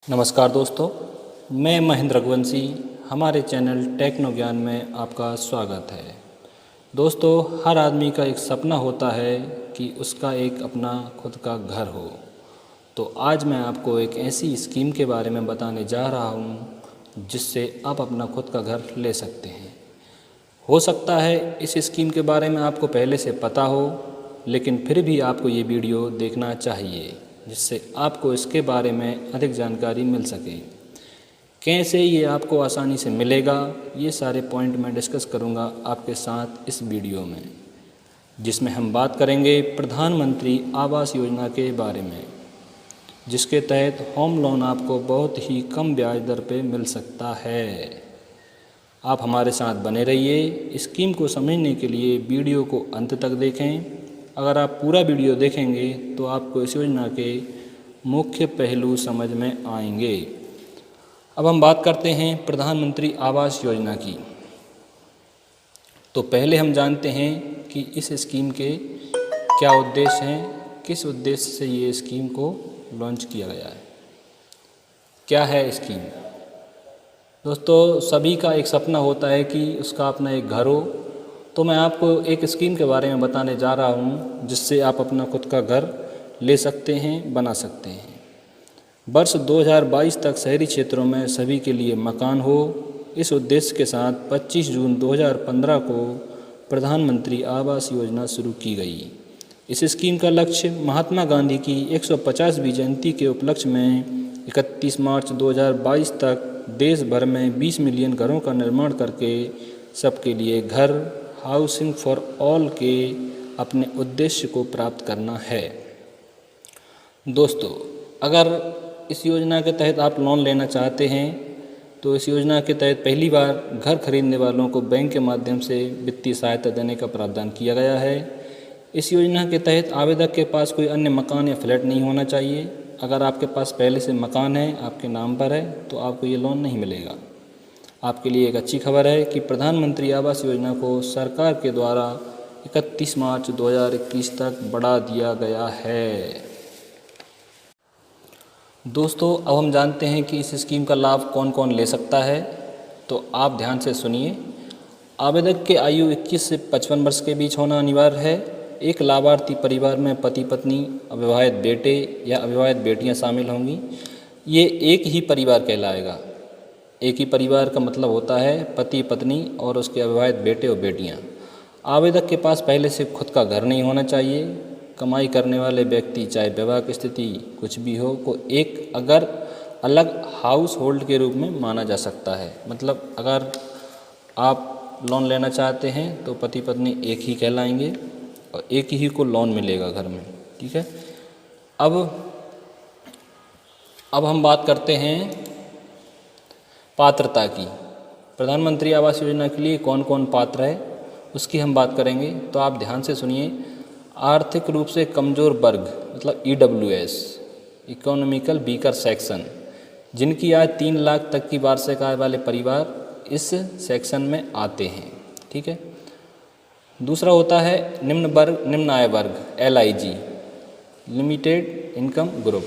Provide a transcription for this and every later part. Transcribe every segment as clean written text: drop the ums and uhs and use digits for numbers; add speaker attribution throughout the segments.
Speaker 1: नमस्कार दोस्तों, मैं महेंद्र रघुवंशी। हमारे चैनल टेक्नो ज्ञान में आपका स्वागत है। दोस्तों, हर आदमी का एक सपना होता है कि उसका एक अपना खुद का घर हो। तो आज मैं आपको एक ऐसी स्कीम के बारे में बताने जा रहा हूँ जिससे आप अपना खुद का घर ले सकते हैं। हो सकता है इस स्कीम के बारे में आपको पहले से पता हो, लेकिन फिर भी आपको ये वीडियो देखना चाहिए जिससे आपको इसके बारे में अधिक जानकारी मिल सके। कैसे ये आपको आसानी से मिलेगा, ये सारे पॉइंट मैं डिस्कस करूँगा आपके साथ इस वीडियो में, जिसमें हम बात करेंगे प्रधानमंत्री आवास योजना के बारे में, जिसके तहत होम लोन आपको बहुत ही कम ब्याज दर पे मिल सकता है। आप हमारे साथ बने रहिए। स्कीम को समझने के लिए वीडियो को अंत तक देखें। अगर आप पूरा वीडियो देखेंगे तो आपको इस योजना के मुख्य पहलू समझ में आएंगे। अब हम बात करते हैं प्रधानमंत्री आवास योजना की। तो पहले हम जानते हैं कि इस स्कीम के क्या उद्देश्य हैं, किस उद्देश्य से ये स्कीम को लॉन्च किया गया है। क्या है स्कीम? दोस्तों, सभी का एक सपना होता है कि उसका अपना एक घर हो। तो मैं आपको एक स्कीम के बारे में बताने जा रहा हूँ जिससे आप अपना खुद का घर ले सकते हैं, बना सकते हैं। वर्ष 2022 तक शहरी क्षेत्रों में सभी के लिए मकान हो, इस उद्देश्य के साथ 25 जून 2015 को प्रधानमंत्री आवास योजना शुरू की गई। इस स्कीम का लक्ष्य महात्मा गांधी की 150वीं जयंती के उपलक्ष्य में 31 मार्च 2022 तक देश भर में 20 मिलियन घरों का निर्माण करके सबके लिए घर, हाउसिंग फॉर ऑल के अपने उद्देश्य को प्राप्त करना है। दोस्तों, अगर इस योजना के तहत आप लोन लेना चाहते हैं तो इस योजना के तहत पहली बार घर खरीदने वालों को बैंक के माध्यम से वित्तीय सहायता देने का प्रावधान किया गया है। इस योजना के तहत आवेदक के पास कोई अन्य मकान या फ्लैट नहीं होना चाहिए। अगर आपके पास पहले से मकान है, आपके नाम पर है, तो आपको ये लोन नहीं मिलेगा। आपके लिए एक अच्छी खबर है कि प्रधानमंत्री आवास योजना को सरकार के द्वारा 31 मार्च 2021 तक बढ़ा दिया गया है। दोस्तों, अब हम जानते हैं कि इस स्कीम का लाभ कौन कौन ले सकता है। तो आप ध्यान से सुनिए। आवेदक के आयु 21 से 55 वर्ष के बीच होना अनिवार्य है। एक लाभार्थी परिवार में पति पत्नी, अविवाहित बेटे या अविवाहित बेटियां शामिल होंगी। ये एक ही परिवार कहलाएगा। एक ही परिवार का मतलब होता है पति पत्नी और उसके अविवाहित बेटे और बेटियां। आवेदक के पास पहले से खुद का घर नहीं होना चाहिए। कमाई करने वाले व्यक्ति, चाहे वैवाहिक स्थिति कुछ भी हो, को एक अगर अलग हाउस होल्ड के रूप में माना जा सकता है। मतलब अगर आप लोन लेना चाहते हैं तो पति पत्नी एक ही कहलाएंगे और एक ही को लोन मिलेगा घर में। ठीक है। अब हम बात करते हैं पात्रता की। प्रधानमंत्री आवास योजना के लिए कौन कौन पात्र है उसकी हम बात करेंगे। तो आप ध्यान से सुनिए। आर्थिक रूप से कमज़ोर वर्ग, मतलब EWS, इकोनॉमिकल वीकर सेक्शन, जिनकी आय 3 लाख तक की वार्षिक आय वाले परिवार इस सेक्शन में आते हैं। ठीक है। दूसरा होता है निम्न आय वर्ग, LIG, लिमिटेड इनकम ग्रुप।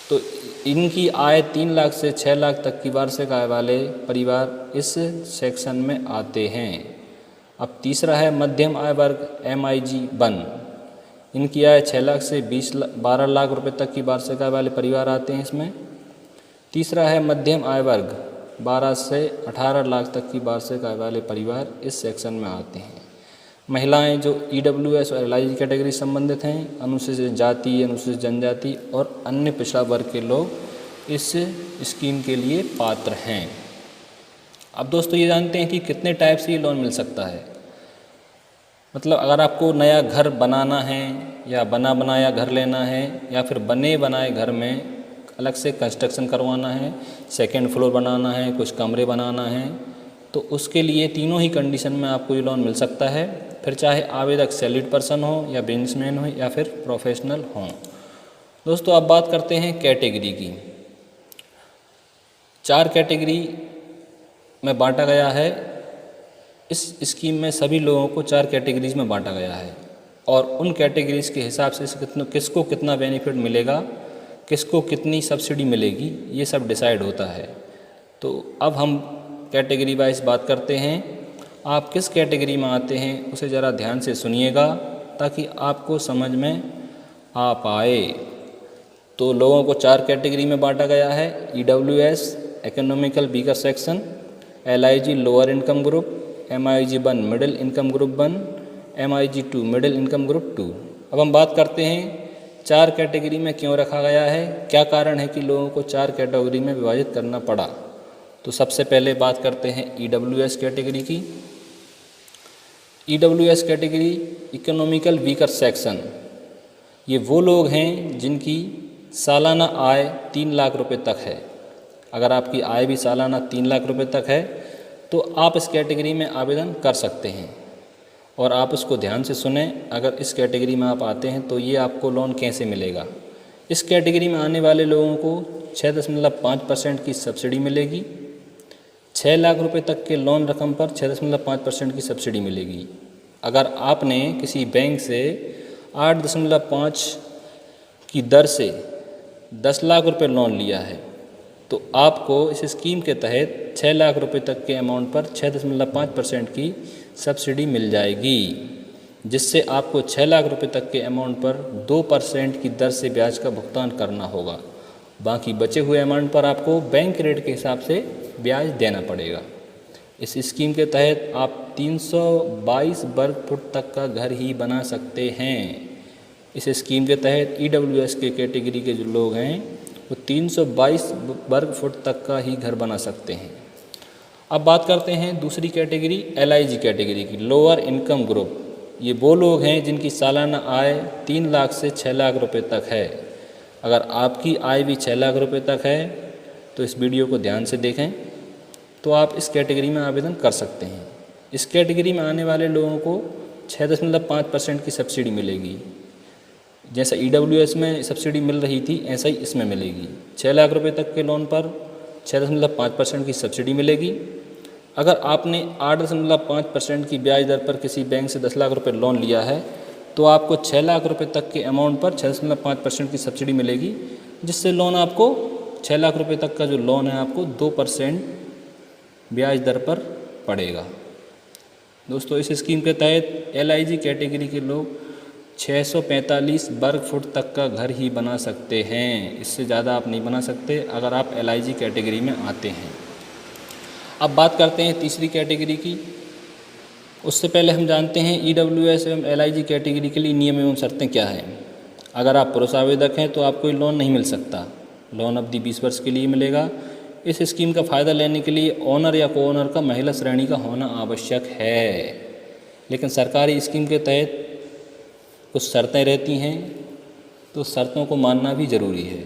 Speaker 1: तो इनकी आय 3 लाख से 6 लाख तक की वार्षिक आय वाले परिवार इस सेक्शन में आते हैं। अब तीसरा है मध्यम आय वर्ग, MIG1। इनकी आय 6 लाख से 12 लाख रुपए तक की वार्षिक आय वाले परिवार आते हैं इसमें। तीसरा है मध्यम आय वर्ग, 12 से 18 लाख तक की वार्षिक आय वाले परिवार इस सेक्शन में आते हैं। महिलाएं जो EWS और LIG कैटेगरी संबंधित हैं, अनुसूचित जाति, अनुसूचित जनजाति और अन्य पिछड़ा वर्ग के लोग इस स्कीम के लिए पात्र हैं। अब दोस्तों, ये जानते हैं कि कितने टाइप से ये लोन मिल सकता है। मतलब अगर आपको नया घर बनाना है या बना बनाया घर लेना है या फिर बने बनाए घर में अलग से कंस्ट्रक्शन करवाना है, सेकेंड फ्लोर बनाना है, कुछ कमरे बनाना है, तो उसके लिए तीनों ही कंडीशन में आपको ये लोन मिल सकता है। फिर चाहे आवेदक सैलरीड पर्सन हो या बिजनेसमैन हो या फिर प्रोफेशनल हो। दोस्तों, अब बात करते हैं कैटेगरी की। 4 कैटेगरी में बांटा गया है। इस स्कीम में सभी लोगों को 4 कैटेगरीज में बांटा गया है और उन कैटेगरीज के हिसाब से किसको कितना बेनिफिट मिलेगा किसको कितनी सब्सिडी मिलेगी, ये सब डिसाइड होता है। तो अब हम कैटेगरी वाइज बात करते हैं। आप किस कैटेगरी में आते हैं उसे ज़रा ध्यान से सुनिएगा ताकि आपको समझ में आ पाए। तो लोगों को 4 कैटेगरी में बांटा गया है। EWS economical weaker section, LIG lower income group, MIG-1 middle income group 1, MIG-2 middle income group 2। अब हम बात करते हैं 4 कैटेगरी में क्यों रखा गया है, क्या कारण है कि लोगों को 4 कैटेगरी में विभाजित करना पड़ा। तो सबसे पहले बात करते हैं EWS कैटेगरी की। EWS category economical weaker section, ये वो लोग हैं जिनकी सालाना आय 3 लाख रुपए तक है। अगर आपकी आय भी सालाना 3 लाख रुपए तक है तो आप इस कैटेगरी में आवेदन कर सकते हैं। और आप उसको ध्यान से सुने, अगर इस कैटेगरी में आप आते हैं तो ये आपको लोन कैसे मिलेगा। इस कैटेगरी में आने वाले लोगों को 6.5% की सब्सिडी मिलेगी। 6 लाख रुपए तक के लोन रकम पर 6.5% की सब्सिडी मिलेगी। अगर आपने किसी बैंक से 8.5 की दर से 10 लाख रुपए लोन लिया है तो आपको इस स्कीम के तहत 6 लाख रुपए तक के अमाउंट पर 6.5% की सब्सिडी मिल जाएगी, जिससे आपको 6 लाख रुपए तक के अमाउंट पर 2% की दर से ब्याज का भुगतान करना होगा। बाकी बचे हुए अमाउंट पर आपको बैंक रेट के हिसाब से ब्याज देना पड़ेगा। इस स्कीम के तहत आप 322 वर्ग फुट तक का घर ही बना सकते हैं। इस स्कीम के तहत EWS के कैटेगरी के जो लोग हैं वो 322 वर्ग फुट तक का ही घर बना सकते हैं। अब बात करते हैं दूसरी कैटेगरी LIG कैटेगरी की, लोअर इनकम ग्रुप। ये वो लोग हैं जिनकी सालाना आय 3 लाख से 6 लाख रुपए तक है। अगर आपकी आय भी 6 लाख रुपए तक है तो इस वीडियो को ध्यान से देखें, तो आप इस कैटेगरी में आवेदन कर सकते हैं। इस कैटेगरी में आने वाले लोगों को 6.5% की सब्सिडी मिलेगी। जैसा EWS में सब्सिडी मिल रही थी ऐसा ही इसमें मिलेगी। 6 लाख रुपए तक के लोन पर 6.5% की सब्सिडी मिलेगी। अगर आपने 8.5% की ब्याज दर पर किसी बैंक से 10 लाख रुपए लोन लिया है तो आपको 6 लाख रुपए तक के अमाउंट पर 6.5% की सब्सिडी मिलेगी, जिससे लोन आपको 6 लाख रुपए तक का जो लोन है आपको 2% ब्याज दर पर पड़ेगा। दोस्तों, इस स्कीम के तहत LIG कैटेगरी के लोग 645 वर्ग फुट तक का घर ही बना सकते हैं। इससे ज़्यादा आप नहीं बना सकते अगर आप LIG कैटेगरी में आते हैं। अब बात करते हैं तीसरी कैटेगरी की। उससे पहले हम जानते हैं EWS एवं LIG कैटेगरी के लिए नियम एवं शर्तें क्या हैं। अगर आप पुरुष आवेदक हैं तो आपको लोन नहीं मिल सकता। लोन अवधि 20 वर्ष के लिए मिलेगा। इस स्कीम का फ़ायदा लेने के लिए ओनर या को ओनर का महिला श्रेणी का होना आवश्यक है। लेकिन सरकारी स्कीम के तहत कुछ शर्तें रहती हैं, तो शर्तों को मानना भी ज़रूरी है।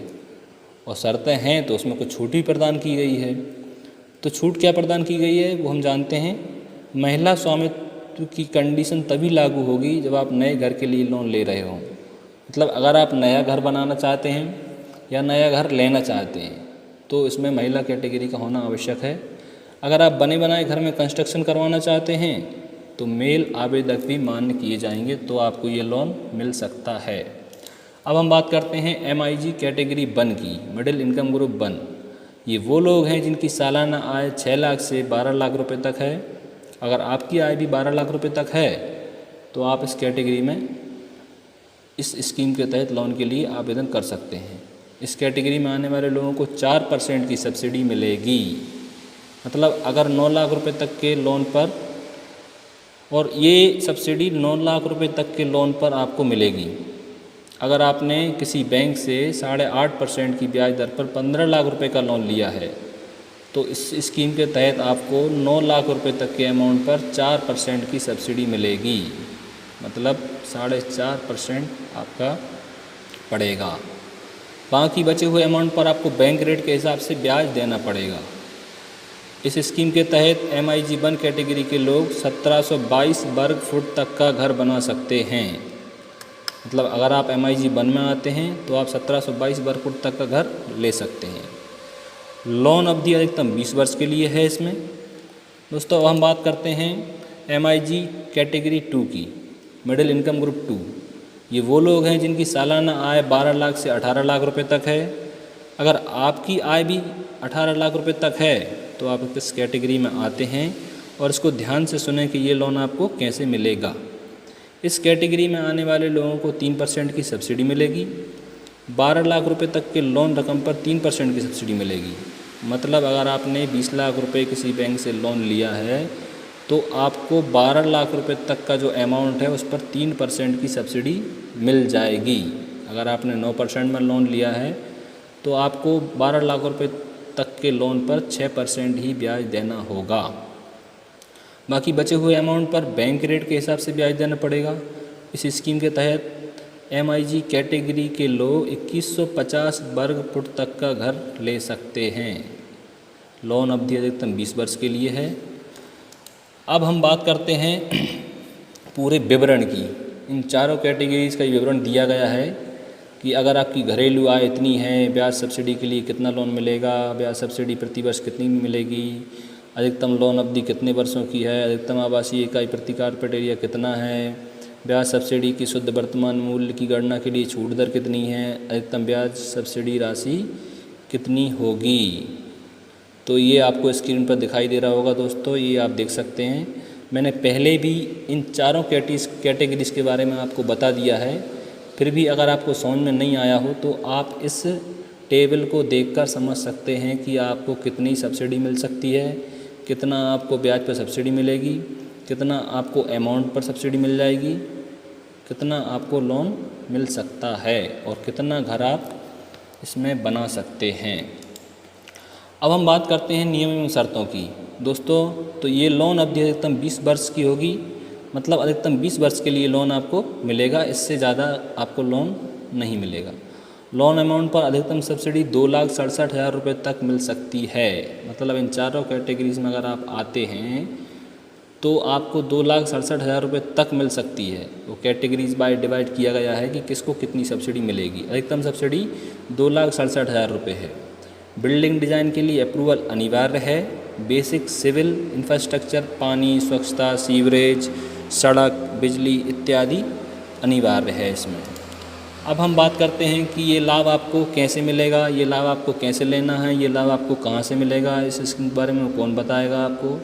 Speaker 1: और शर्तें हैं तो उसमें कुछ छूट भी प्रदान की गई है। तो छूट क्या प्रदान की गई है वो हम जानते हैं। महिला स्वामित्व की कंडीशन तभी लागू होगी जब आप नए घर के लिए लोन ले रहे हों। मतलब अगर आप नया घर बनाना चाहते हैं या नया घर लेना चाहते हैं तो इसमें महिला कैटेगरी का होना आवश्यक है। अगर आप बने बनाए घर में कंस्ट्रक्शन करवाना चाहते हैं तो मेल आवेदक भी मान्य किए जाएंगे, तो आपको ये लोन मिल सकता है। अब हम बात करते हैं MIG कैटेगरी 1 की, मिडिल इनकम ग्रुप 1। ये वो लोग हैं जिनकी सालाना आय 6 लाख से 12 लाख रुपए तक है। अगर आपकी आय भी 12 लाख रुपए तक है तो आप इस कैटेगरी में इस स्कीम के तहत लोन के लिए आवेदन कर सकते हैं। इस कैटेगरी में आने वाले लोगों को 4% की सब्सिडी मिलेगी। मतलब अगर 9 लाख रुपए तक के लोन पर, और ये सब्सिडी 9 लाख रुपए तक के लोन पर आपको मिलेगी। अगर आपने किसी बैंक से 8.5% की ब्याज दर पर 15 लाख रुपए का लोन लिया है तो इस स्कीम के तहत आपको 9 लाख रुपए तक के अमाउंट पर 4% की सब्सिडी मिलेगी। मतलब 4.5% आपका पड़ेगा। बाकी बचे हुए अमाउंट पर आपको बैंक रेट के हिसाब से ब्याज देना पड़ेगा। इस स्कीम के तहत MIG-1 कैटेगरी के लोग 1722 वर्ग फुट तक का घर बना सकते हैं। मतलब अगर आप MIG-1 में आते हैं तो आप 1722 वर्ग फुट तक का घर ले सकते हैं। लोन अवधि अधिकतम 20 वर्ष के लिए है इसमें। दोस्तों, अब हम बात करते हैं MIG कैटेगरी 2 की, मिडिल इनकम ग्रुप 2। ये वो लोग हैं जिनकी सालाना आय 12 लाख से 18 लाख रुपए तक है। अगर आपकी आय भी 18 लाख रुपए तक है तो आप किस कैटेगरी में आते हैं, और इसको ध्यान से सुनें कि ये लोन आपको कैसे मिलेगा। इस कैटेगरी में आने वाले लोगों को 3% की सब्सिडी मिलेगी। 12 लाख रुपए तक के लोन रकम पर 3% की सब्सिडी मिलेगी। मतलब अगर आपने 20 लाख रुपए किसी बैंक से लोन लिया है तो आपको 12 लाख रुपए तक का जो अमाउंट है उस पर 3% की सब्सिडी मिल जाएगी। अगर आपने 9% में लोन लिया है तो आपको 12 लाख रुपए तक के लोन पर 6% ही ब्याज देना होगा। बाकी बचे हुए अमाउंट पर बैंक रेट के हिसाब से ब्याज देना पड़ेगा। इस स्कीम के तहत MIG कैटेगरी के लोग 2150 वर्ग फुट तक का घर ले सकते हैं। लोन अवधि अधिकतम 20 वर्ष के लिए है। अब हम बात करते हैं पूरे विवरण की। इन चारों कैटेगरीज का विवरण दिया गया है कि अगर आपकी घरेलू आय इतनी है, ब्याज सब्सिडी के लिए कितना लोन मिलेगा, ब्याज सब्सिडी प्रति वर्ष कितनी मिलेगी, अधिकतम लोन अवधि कितने वर्षों की है, अधिकतम आवासीय इकाई प्रति कारपेट एरिया कितना है, ब्याज सब्सिडी की शुद्ध वर्तमान मूल्य की गणना के लिए छूट दर कितनी है, अधिकतम ब्याज सब्सिडी राशि कितनी होगी। तो ये आपको स्क्रीन पर दिखाई दे रहा होगा दोस्तों, ये आप देख सकते हैं। मैंने पहले भी इन चारों कैटेगरीज के बारे में आपको बता दिया है, फिर भी अगर आपको समझ में नहीं आया हो तो आप इस टेबल को देखकर समझ सकते हैं कि आपको कितनी सब्सिडी मिल सकती है, कितना आपको ब्याज पर सब्सिडी मिलेगी, कितना आपको अमाउंट पर सब्सिडी मिल जाएगी, कितना आपको लोन मिल सकता है और कितना घर आप इसमें बना सकते हैं। अब हम बात करते हैं नियम एवं शर्तों की दोस्तों। तो ये लोन अवधि अधिकतम 20 वर्ष की होगी, मतलब अधिकतम 20 वर्ष के लिए लोन आपको मिलेगा, इससे ज़्यादा आपको लोन नहीं मिलेगा। लोन अमाउंट पर अधिकतम सब्सिडी 2,67,000 रुपये तक मिल सकती है। मतलब इन चारों कैटेगरीज में अगर आप आते हैं तो आपको 2,67,000 रुपये तक मिल सकती है। वो कैटेगरीज बाय डिवाइड किया गया है कि किसको कितनी सब्सिडी मिलेगी। अधिकतम सब्सिडी 2,67,000 रुपये है। बिल्डिंग डिज़ाइन के लिए अप्रूवल अनिवार्य है। बेसिक सिविल इंफ्रास्ट्रक्चर, पानी, स्वच्छता, सीवरेज, सड़क, बिजली इत्यादि अनिवार्य है इसमें। अब हम बात करते हैं कि ये लाभ आपको कैसे मिलेगा, ये लाभ आपको कैसे लेना है, ये लाभ आपको कहाँ से मिलेगा, इस स्कीम के बारे में कौन बताएगा आपको।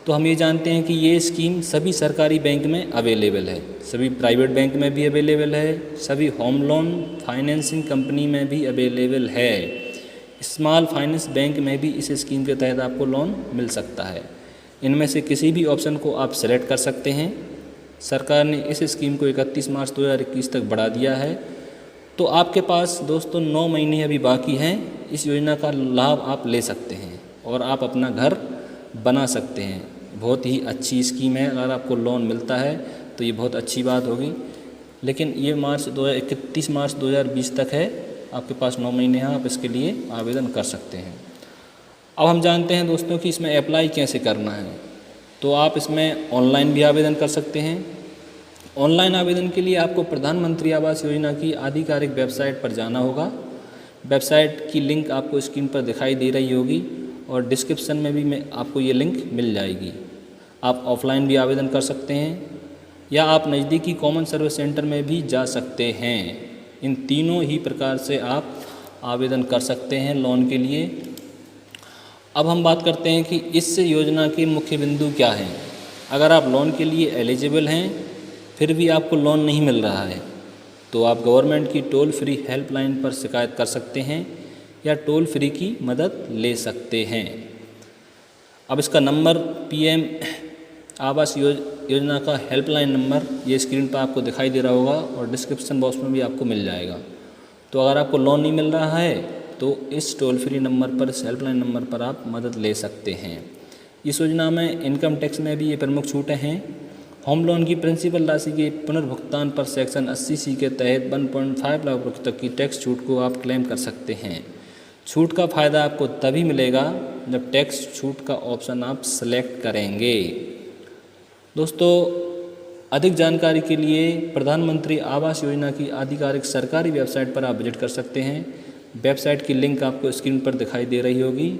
Speaker 1: तो हम ये जानते हैं कि ये स्कीम सभी सरकारी बैंक में अवेलेबल है, सभी प्राइवेट बैंक में भी अवेलेबल है, सभी होम लोन फाइनेंसिंग कंपनी में भी अवेलेबल है। स्मॉल फाइनेंस बैंक में भी इस स्कीम के तहत आपको लोन मिल सकता है। इनमें से किसी भी ऑप्शन को आप सेलेक्ट कर सकते हैं। सरकार ने इस स्कीम को 31 मार्च 2021 तक बढ़ा दिया है। तो आपके पास दोस्तों 9 महीने अभी बाकी हैं। इस योजना का लाभ आप ले सकते हैं और आप अपना घर बना सकते हैं। बहुत ही अच्छी स्कीम है। अगर आपको लोन मिलता है तो ये बहुत अच्छी बात होगी। लेकिन ये 31 मार्च 2020 तक है, आपके पास 9 महीने हैं, आप इसके लिए आवेदन कर सकते हैं। अब हम जानते हैं दोस्तों कि इसमें अप्लाई कैसे करना है। तो आप इसमें ऑनलाइन भी आवेदन कर सकते हैं। ऑनलाइन आवेदन के लिए आपको प्रधानमंत्री आवास योजना की आधिकारिक वेबसाइट पर जाना होगा। वेबसाइट की लिंक आपको स्क्रीन पर दिखाई दे रही होगी और डिस्क्रिप्शन में भी आपको ये लिंक मिल जाएगी। आप ऑफलाइन भी आवेदन कर सकते हैं या आप नज़दीकी कॉमन सर्विस सेंटर में भी जा सकते हैं। इन तीनों ही प्रकार से आप आवेदन कर सकते हैं लोन के लिए। अब हम बात करते हैं कि इस योजना के मुख्य बिंदु क्या हैं। अगर आप लोन के लिए एलिजिबल हैं फिर भी आपको लोन नहीं मिल रहा है तो आप गवर्नमेंट की टोल फ्री हेल्पलाइन पर शिकायत कर सकते हैं या टोल फ्री की मदद ले सकते हैं। अब इसका नंबर PM आवास योजना का हेल्पलाइन नंबर ये स्क्रीन पर आपको दिखाई दे रहा होगा और डिस्क्रिप्शन बॉक्स में भी आपको मिल जाएगा। तो अगर आपको लोन नहीं मिल रहा है तो इस टोल फ्री नंबर पर, इस हेल्पलाइन नंबर पर आप मदद ले सकते हैं। इस योजना में इनकम टैक्स में भी ये प्रमुख छूटें हैं। होम लोन की प्रिंसिपल राशि के पुनर्भुगतान पर सेक्शन 80C के तहत 1.5 लाख रुपये तक की टैक्स छूट को आप क्लेम कर सकते हैं। छूट का फ़ायदा आपको तभी मिलेगा जब टैक्स छूट का ऑप्शन आप सेलेक्ट करेंगे। दोस्तों, अधिक जानकारी के लिए प्रधानमंत्री आवास योजना की आधिकारिक सरकारी वेबसाइट पर आप विजिट कर सकते हैं। वेबसाइट की लिंक आपको स्क्रीन पर दिखाई दे रही होगी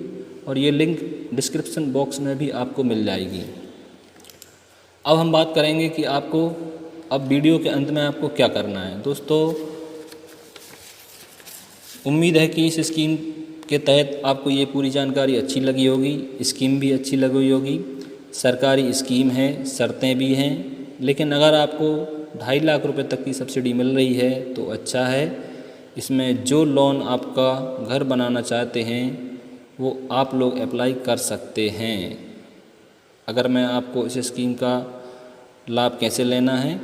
Speaker 1: और ये लिंक डिस्क्रिप्शन बॉक्स में भी आपको मिल जाएगी। अब हम बात करेंगे कि आपको अब वीडियो के अंत में आपको क्या करना है दोस्तों, उम्मीद है कि इस स्कीम के तहत आपको ये पूरी जानकारी अच्छी लगी होगी, स्कीम भी अच्छी लगी होगी। सरकारी स्कीम है, शर्तें भी हैं, लेकिन अगर आपको 2.5 लाख रुपए तक की सब्सिडी मिल रही है तो अच्छा है। इसमें जो लोन आपका घर बनाना चाहते हैं वो आप लोग अप्लाई कर सकते हैं। अगर मैं आपको इस स्कीम का लाभ कैसे लेना है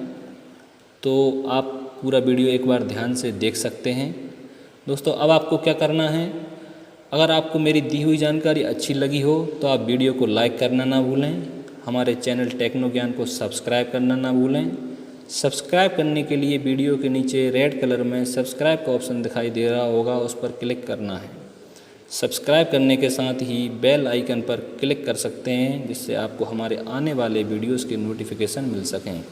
Speaker 1: तो आप पूरा वीडियो एक बार ध्यान से देख सकते हैं। दोस्तों अब आपको क्या करना है, अगर आपको मेरी दी हुई जानकारी अच्छी लगी हो तो आप वीडियो को लाइक करना ना भूलें, हमारे चैनल टेक्नो ज्ञान को सब्सक्राइब करना ना भूलें। सब्सक्राइब करने के लिए वीडियो के नीचे रेड कलर में सब्सक्राइब का ऑप्शन दिखाई दे रहा होगा, उस पर क्लिक करना है। सब्सक्राइब करने के साथ ही बेल आइकन पर क्लिक कर सकते हैं, जिससे आपको हमारे आने वाले वीडियोस के नोटिफिकेशन मिल सकें।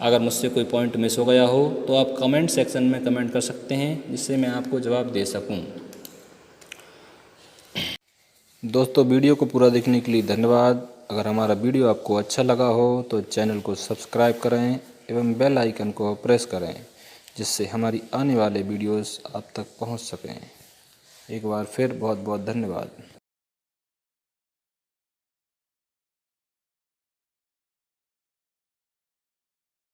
Speaker 1: अगर मुझसे कोई पॉइंट मिस हो गया हो तो आप कमेंट सेक्शन में कमेंट कर सकते हैं, जिससे मैं आपको जवाब दे सकूं। दोस्तों वीडियो को पूरा देखने के लिए धन्यवाद। अगर हमारा वीडियो आपको अच्छा लगा हो तो चैनल को सब्सक्राइब करें एवं बेल आइकन को प्रेस करें, जिससे हमारी आने वाले वीडियोस आप तक पहुंच सकें। एक बार फिर बहुत बहुत धन्यवाद।